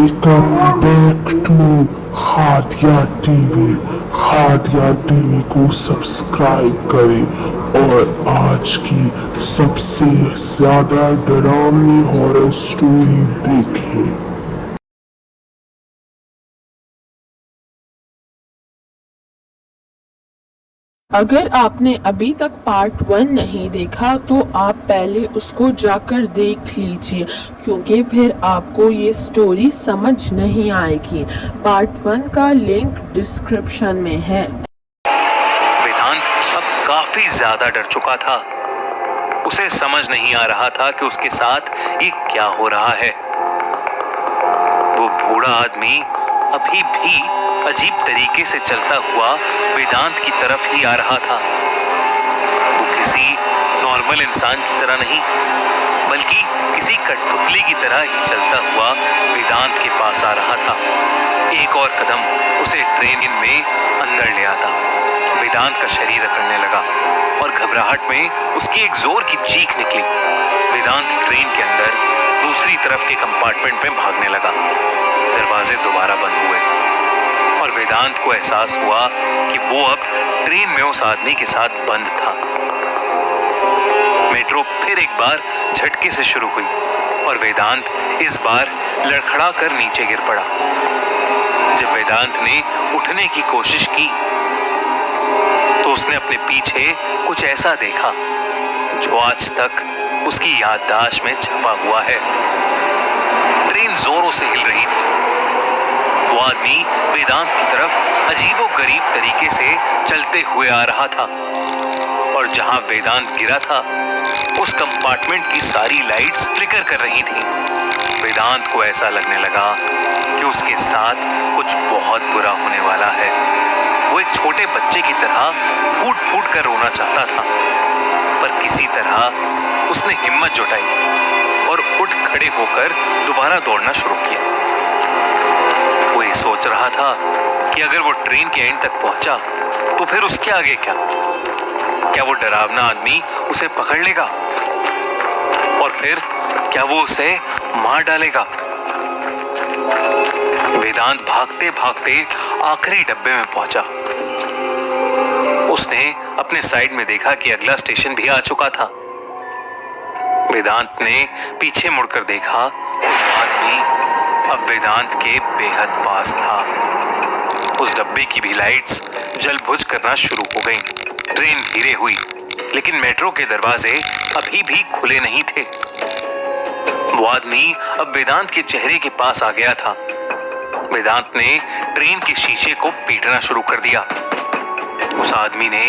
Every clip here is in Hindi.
Welcome back to Hadiya TV. Hadiya TV को सब्सक्राइब करें और आज की सबसे ज्यादा डरावनी हॉरर स्टोरी देखें। अगर आपने अभी तक पार्ट 1 नहीं देखा तो आप पहले उसको जाकर देख लीजिए, क्योंकि फिर आपको ये स्टोरी समझ नहीं आएगी। पार्ट 1 का लिंक डिस्क्रिप्शन में है। वेदांत अब काफी ज्यादा डर चुका था। उसे समझ नहीं आ रहा था कि उसके साथ ये क्या हो रहा है। वो बूढ़ा आदमी अभी भी अजीब तरीके से चलता हुआ वेदांत की तरफ ही आ रहा था। वो किसी नॉर्मल इंसान की तरह नहीं, बल्कि किसी कठपुतली की तरह ही चलता हुआ वेदांत के पास आ रहा था। एक और कदम उसे ट्रेन में अंदर ले आता। वेदांत का शरीर अकड़ने लगा और घबराहट में उसकी एक जोर की चीख निकली। वेदांत ट्रेन के अंदर दूसरी तरफ के कंपार्टमेंट में भागने लगा। दरवाजे दोबारा बंद हुए और वेदांत को एहसास हुआ कि वो अब ट्रेन में उस आदमी के साथ बंद था। मेट्रो फिर एक बार झटके से शुरू हुई और वेदांत इस बार लड़खड़ा कर नीचे गिर पड़ा। जब वेदांत ने उठने की कोशिश की तो उसने अपने पीछे कुछ ऐसा देखा जो आज तक उसकी याददाश्त में छपा हुआ है। ट्रेन जोरों से हिल रही थी। वो आदमी वेदांत की तरफ अजीबोगरीब तरीके से चलते हुए आ रहा था और जहां वेदांत गिरा था उस कंपार्टमेंट की सारी लाइट्स फ्लिकर कर रही थीं। वेदांत को ऐसा लगने लगा कि उसके साथ कुछ बहुत बुरा होने वाला है। वो एक छोटे बच्चे की तरह फूट फूट कर रोना चाहता था, पर किसी तरह उसने हिम्मत जुटाई और उठ खड़े होकर दोबारा दौड़ना शुरू किया। वो ये सोच रहा था कि अगर वो ट्रेन के एंड तक पहुंचा तो फिर उसके आगे क्या? क्या वो डरावना आदमी उसे पकड़ लेगा और फिर क्या वो उसे मार डालेगा? वेदांत भागते भागते आखिरी डब्बे में पहुंचा। उसने अपने साइड में देखा कि अगला स्टेशन भी आ चुका था। वेदांत ने पीछे मुड़कर देखा। आदमी अब वेदांत के बेहद पास था। उस डब्बे की भी लाइट्स जल बुझ करना शुरू हो गईं। ट्रेन धीरे हुई, लेकिन मेट्रो के दरवाजे अभी भी खुले नहीं थे। वो आदमी अब वेदांत के चेहरे के पास आ गया था। वेदांत ने ट्रेन के शीशे को पीटना शुरू कर दिया। उस आदमी ने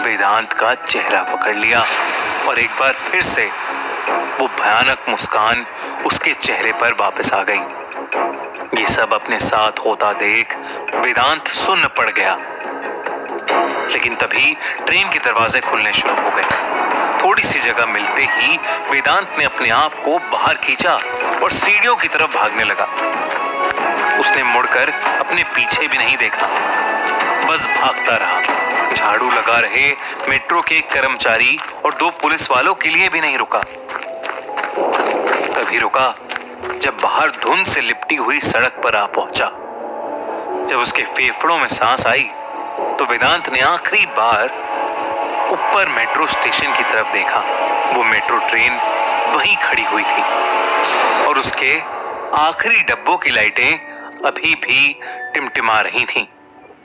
वेदांत का चेहरा पकड़ लिया और एक बार फिर से वो भयानक मुस्कान उसके चेहरे पर वापस आ गई। ये सब अपने साथ होता देख वेदांत सुन्न पड़ गया। लेकिन तभी ट्रेन के दरवाजे खुलने शुरू हो गए। थोड़ी सी जगह मिलते ही वेदांत ने अपने आप को बाहर खींचा और सीढ़ियों की तरफ भागने लगा। उसने मुड़कर अपने पीछे भी नहीं देखा, बस भागता रहा। झाड़ू लगा रहे मेट्रो के एक कर्मचारी और 2 पुलिस वालों के लिए भी नहीं रुका। तभी रुका जब बाहर धुंध से लिपटी हुई सड़क पर आ पहुंचा। जब उसके फेफड़ों में सांस आई तो वेदांत ने आखिरी बार ऊपर मेट्रो स्टेशन की तरफ देखा। वो मेट्रो ट्रेन वहीं खड़ी हुई थी और उसके आखिरी डब्बों की लाइटें अभी भी टिमटिमा रही थीं।